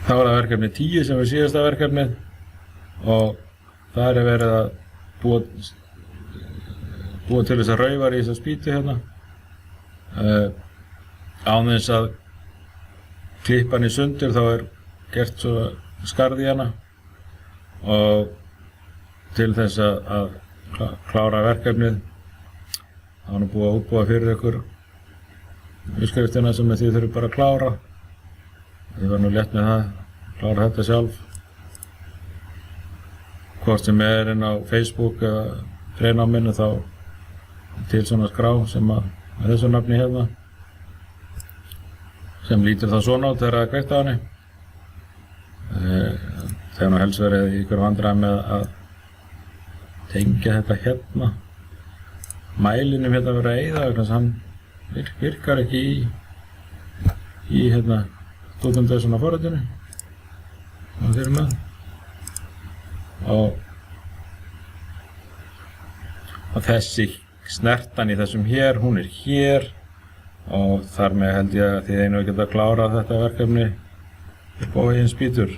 Það verkefni 10 sem síðasta verkefnið og það verið að búa til þess að raufar í þessa spýtu hérna án þess að klippa hann í sundur þá gert svo skarð í hana og til þess að klára verkefnið þá nú búið að útbúa fyrir ykkur uppskriftina sem þið þurfum bara að klára. Þið var nú létt með það, klára þetta sjálf. Hvort sem inn á Facebook eða freináminu þá til svona skrá sem að þessu nafni hérna sem lítur þá svona út þegar það kveikt á henni. Það nú helst verið í ykkur vandræðum með að tengja þetta hérna. Mælinum hérna verið að eyða vegna þess að hann virkar ekki í hérna stúdendið svona forritinu sem þeir eru með og þessi snertan í þessum hér, hún hér og þar með held ég að þið einu geta klárað þetta verkefni upp á eigin spýtur.